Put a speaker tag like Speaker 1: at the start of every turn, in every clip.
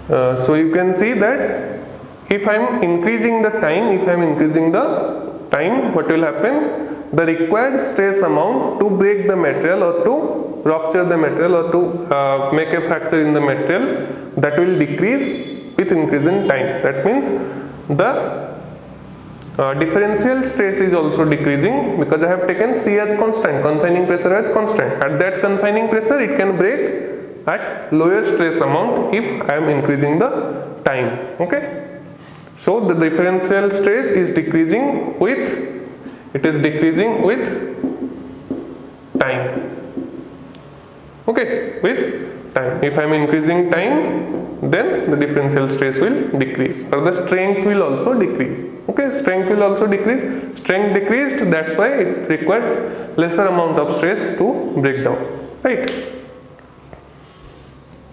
Speaker 1: So you can see that if I am increasing the time, what will happen? The required stress amount to break the material or to rupture the material or to make a fracture in the material, that will decrease with increase in time. That means the differential stress is also decreasing, because I have taken C as constant, confining pressure as constant. At that confining pressure, it can break at lower stress amount if I am increasing the time. Okay. So the differential stress is decreasing with time. Okay, with time. If I am increasing time, then the differential stress will decrease, or the strength will also decrease. Okay, strength will also decrease. Strength decreased, that's why it requires lesser amount of stress to break down. Right.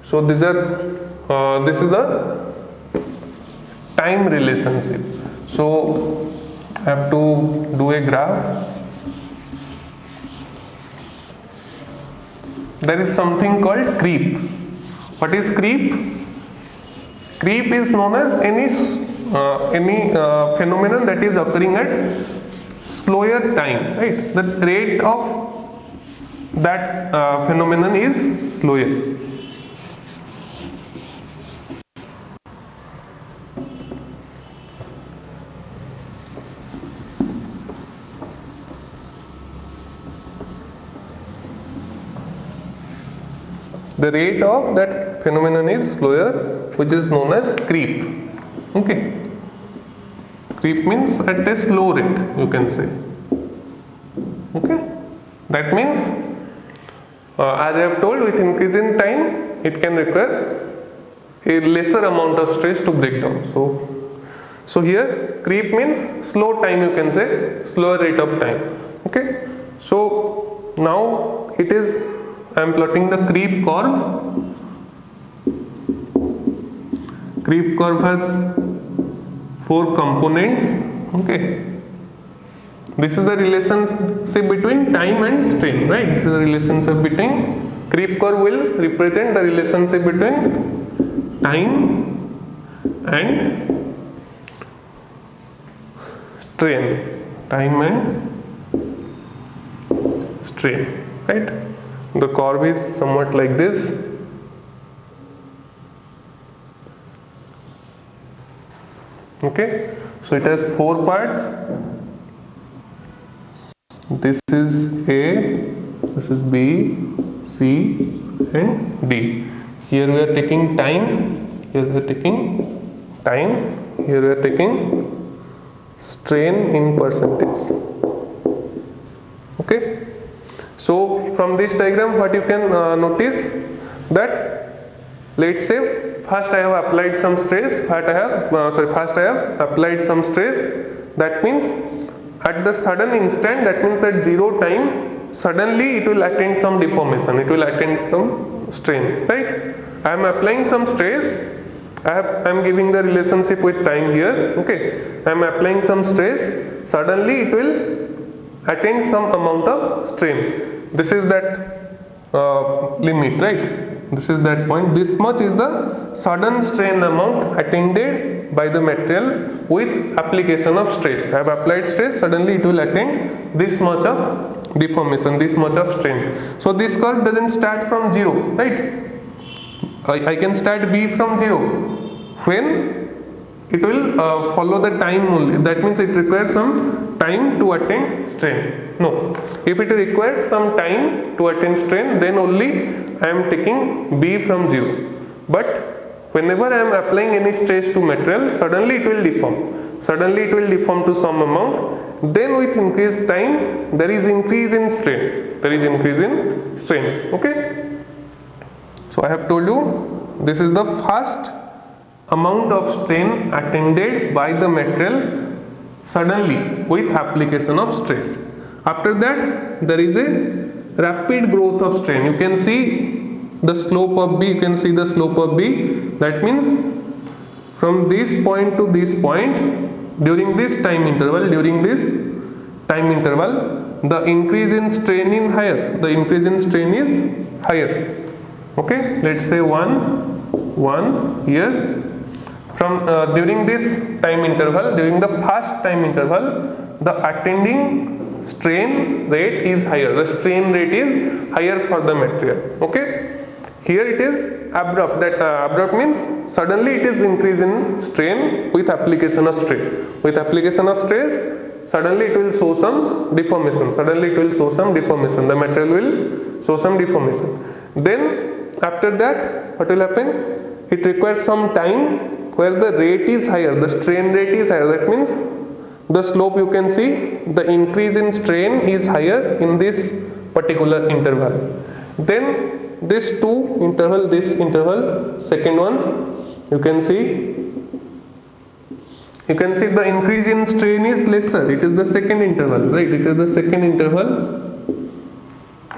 Speaker 1: So this is the time relationship. So I have to do a graph. There is something called creep. What is creep? Creep is known as any phenomenon that is occurring at slower time. Right? The rate of that phenomenon is slower. The rate of that phenomenon is slower, which is known as creep. Okay. Creep means at a slow rate, you can say. Okay. That means, as I have told, with increase in time, it can require a lesser amount of stress to break down. So here creep means slow time, you can say, slower rate of time. Okay. So now I am plotting the creep curve. Creep curve has 4 components. Okay. This is the relationship between time and strain, right? This is the relationship between, creep curve will represent the relationship between time and strain. Time and strain, right? The curve is somewhat like this. Okay, so it has 4 parts. This is A, this is B, C and D. Here we are taking time, here we are taking time, here we are taking strain in percentage. Okay. So from this diagram, what you can notice that, let's say first I have applied some stress. First I have applied some stress. That means at the sudden instant, that means at 0 time, suddenly it will attain some deformation. It will attain some strain. Right? I am applying some stress. I am giving the relationship with time here. Okay. I am applying some stress. Suddenly it will attain some amount of strain. This is that limit, right? This is that point. This much is the sudden strain amount attained by the material with application of stress. I have applied stress, suddenly it will attain this much of deformation, this much of strain. So this curve doesn't start from 0, right? I can start B from 0 when it will follow the time only. That means it requires some time to attain strain. No, if it requires some time to attain strain, then only I am taking B from 0. But whenever I am applying any stress to material, suddenly it will deform. Suddenly it will deform to some amount. Then with increased time, there is increase in strain. There is increase in strain. Okay. So I have told you, this is the first amount of strain attained by the material suddenly with application of stress. After that, there is a rapid growth of strain. You can see the slope of B. You can see the slope of B. That means from this point to this point, during this time interval, the increase in strain is higher. The increase in strain is higher. Okay, let's say 1, 1 year. From during this time interval, during the first time interval, the attending strain rate is higher. The strain rate is higher for the material. Okay. Here it is abrupt. That abrupt means suddenly it is increase in strain with application of stress. With application of stress, suddenly it will show some deformation. Suddenly it will show some deformation. The material will show some deformation. Then after that, what will happen? It requires some time where the rate is higher, the strain rate is higher. That means the slope, you can see the increase in strain is higher in this particular interval. Then this interval, second one, you can see the increase in strain is lesser. It is the second interval, right? It is the second interval.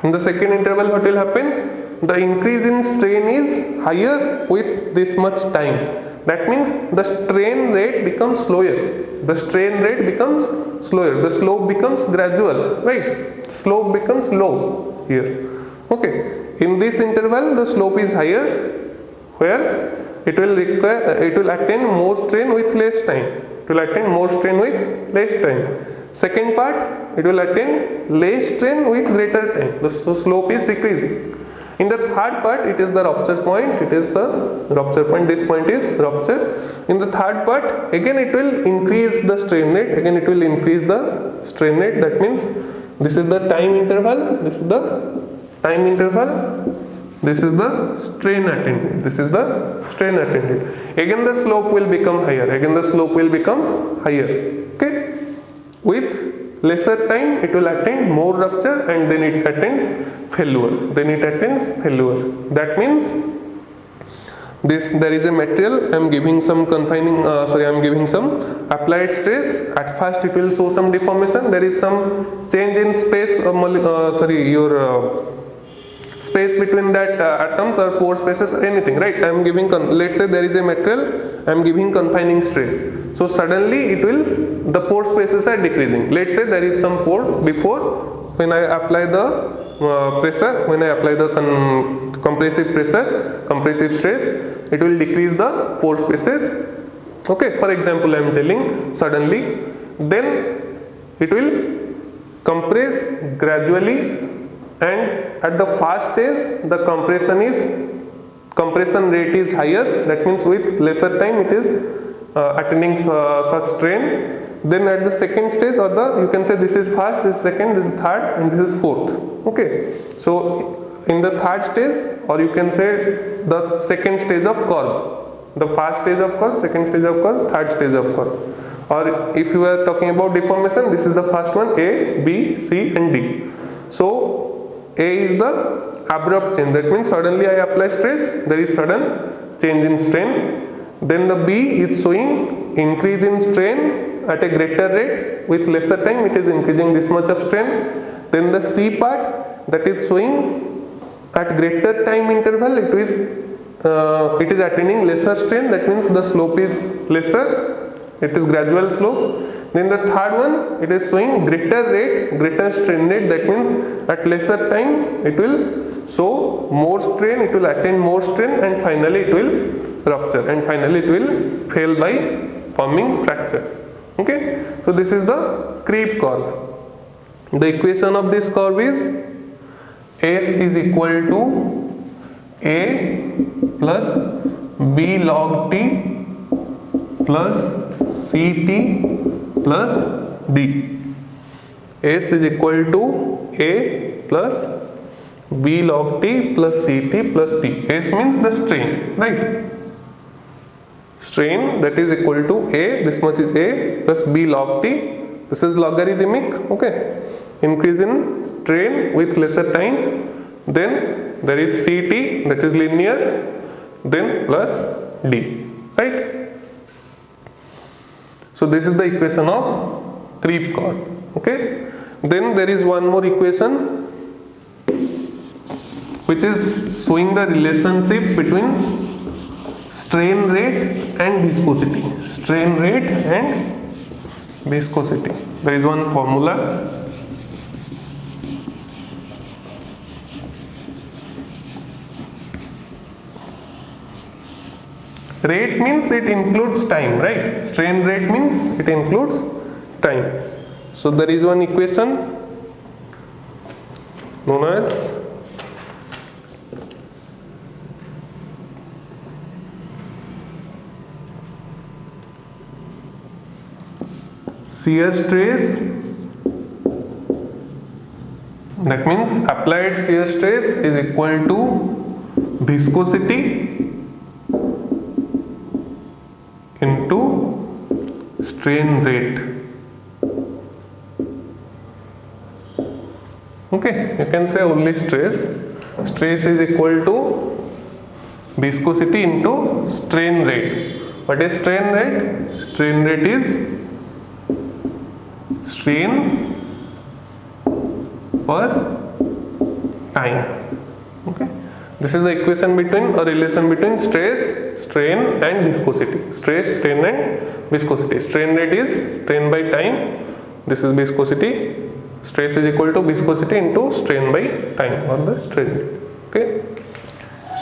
Speaker 1: In the second interval, what will happen? The increase in strain is higher with this much time. That means the strain rate becomes slower. The strain rate becomes slower. The slope becomes gradual, right? Slope becomes low here. Okay. In this interval, the slope is higher, where it will attain more strain with less time. It will attain more strain with less time. Second part, it will attain less strain with greater time. The slope is decreasing. In the third part, it is the rupture point. It is the rupture point. This point is rupture. In the third part, again it will increase the strain rate. Again it will increase the strain rate. That means this is the time interval. This is the time interval. This is the strain attended. This is the strain attended. Again the slope will become higher. Again the slope will become higher. Okay. With lesser time, it will attain more rupture, and then it attains failure. That means there is a material. I am giving some applied stress. At first, it will show some deformation. There is some change in space. Space between that atoms or pore spaces or anything, right? I am giving, let's say there is a material, I am giving confining stress. So suddenly the pore spaces are decreasing. Let's say there is some pores before, when I apply the pressure, when I apply the compressive stress, it will decrease the pore spaces. Okay, for example, I am telling suddenly, then it will compress gradually. And at the first stage, the compression rate is higher. That means with lesser time, it is attaining such strain. Then at the second stage, you can say this is first, this is second, this is third, and this is fourth. Okay. So in the third stage, or you can say the second stage of curve. The first stage of curve, second stage of curve, third stage of curve. Or if you are talking about deformation, this is the first one, A, B, C, and D. So A is the abrupt change. That means suddenly I apply stress, there is sudden change in strain. Then the B is showing increase in strain at a greater rate. With lesser time, it is increasing this much of strain. Then the C part, that is showing at greater time interval, it is attaining lesser strain. That means the slope is lesser. It is gradual slope. Then the third one, it is showing greater rate, greater strain rate. That means at lesser time, it will show more strain, it will attain more strain, and finally it will rupture, and finally it will fail by forming fractures. Okay. So this is the creep curve. The equation of this curve is S is equal to A plus B log T plus Ct plus D. S is equal to A plus B log T plus Ct plus D. S means the strain, right? Strain, that is equal to A, this much is A plus B log T. This is logarithmic, okay? Increase in strain with lesser time. Then there is Ct, that is linear, then plus D, right? So this is the equation of creep curve. Okay. Then there is one more equation which is showing the relationship between strain rate and viscosity. Strain rate and viscosity. There is one formula. Rate means it includes time, right? Strain rate means it includes time. So there is one equation known as shear stress. That means applied shear stress is equal to viscosity into strain rate. Okay, you can say only stress. Stress is equal to viscosity into strain rate. What is strain rate? Strain rate is strain per time. Okay, this is the equation between a relation between stress, strain and viscosity. Stress, strain and viscosity. Strain rate is strain by time. This is viscosity. Stress is equal to viscosity into strain by time, or the strain rate. Okay.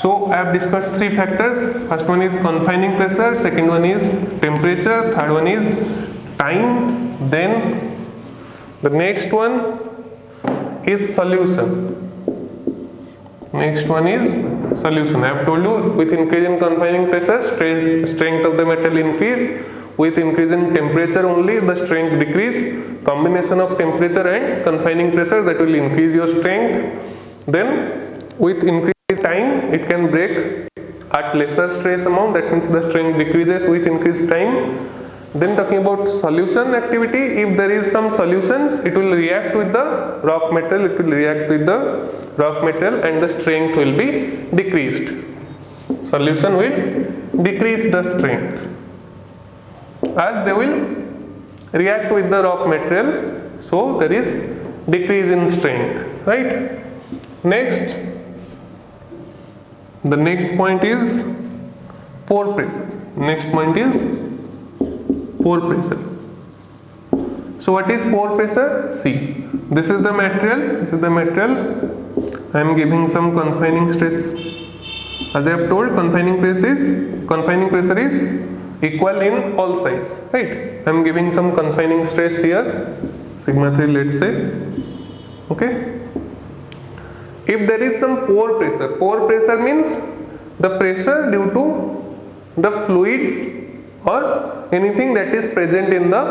Speaker 1: So I have discussed three factors. First one is confining pressure, second one is temperature, third one is time. Then the next one is solution. Next one is solution. I have told you, with increase in confining pressure, strength of the metal increase. With increase in temperature only, the strength decrease. Combination of temperature and confining pressure, that will increase your strength. Then with increased time, it can break at lesser stress amount. That means the strength decreases with increased time. Then talking about solution activity, if there is some solutions, it will react with the rock metal. It will react with the rock metal, and the strength will be decreased. Solution will decrease the strength, as they will react with the rock material, so there is decrease in strength, right? Next, the next point is pore pressure. Next point is pore pressure. So what is pore pressure? See, this is the material. This is the material. I am giving some confining stress. As I have told, confining pressure is equal in all sides, right? I am giving some confining stress here, sigma 3, let's say. Okay. If there is some pore pressure means the pressure due to the fluids or anything that is present in the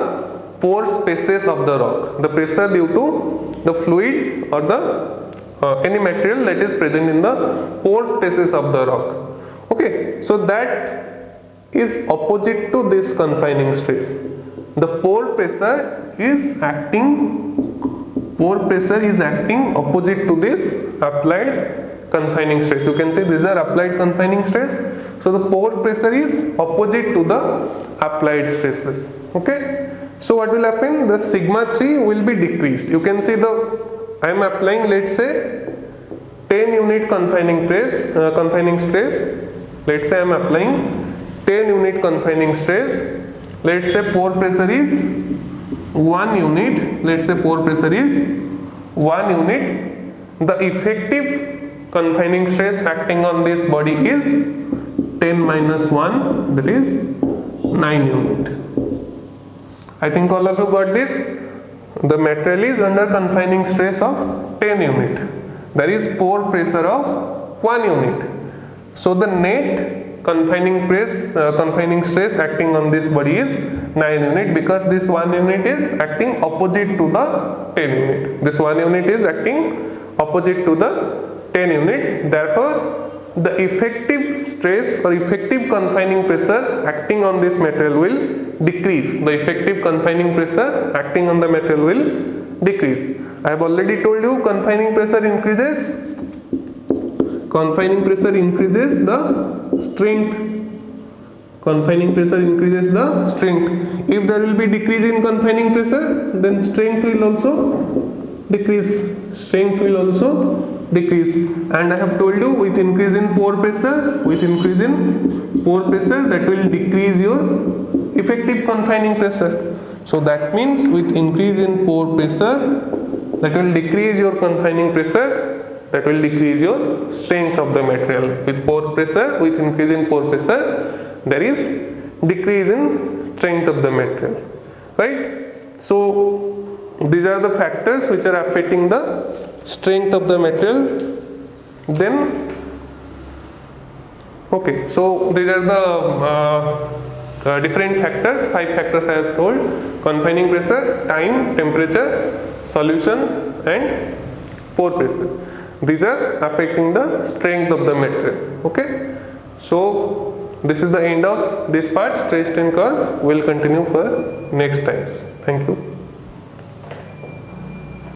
Speaker 1: pore spaces of the rock. The pressure due to the fluids or the any material that is present in the pore spaces of the rock. Okay, so that is opposite to this confining stress. The pore pressure is acting opposite to this applied confining stress. You can say these are applied confining stress. So the pore pressure is opposite to the applied stresses. Okay. So what will happen? The sigma 3 will be decreased. You can see I am applying, let's say, 10 unit confining stress. Let's say I am applying 10 unit confining stress. Let's say pore pressure is 1 unit. Let's say pore pressure is 1 unit. The effective confining stress acting on this body is 10 minus 1, that is 9 unit. I think all of you got this. The material is under confining stress of 10 unit. There is pore pressure of 1 unit. So the net confining stress acting on this body is 9 unit, because this 1 unit is acting opposite to the 10 unit. This 1 unit is acting opposite to the 10 unit. Therefore, the effective stress or effective confining pressure acting on this material will decrease. The effective confining pressure acting on the material will decrease. I have already told you confining pressure increases. Confining pressure increases the strength. Confining pressure increases the strength. If there will be decrease in confining pressure, then strength will also decrease. Strength will also decrease. And I have told you, with increase in pore pressure, that will decrease your effective confining pressure. So that means with increase in pore pressure, that will decrease your confining pressure, that will decrease your strength of the material. With increase in pore pressure, there is decrease in strength of the material, right? So these are the factors which are affecting the strength of the material. Then okay, so these are the different factors, 5 factors I have told: confining pressure, time, temperature, solution and pore pressure. These are affecting the strength of the material. Okay, so this is the end of this part, stress strain curve. We will continue for next times. Thank you.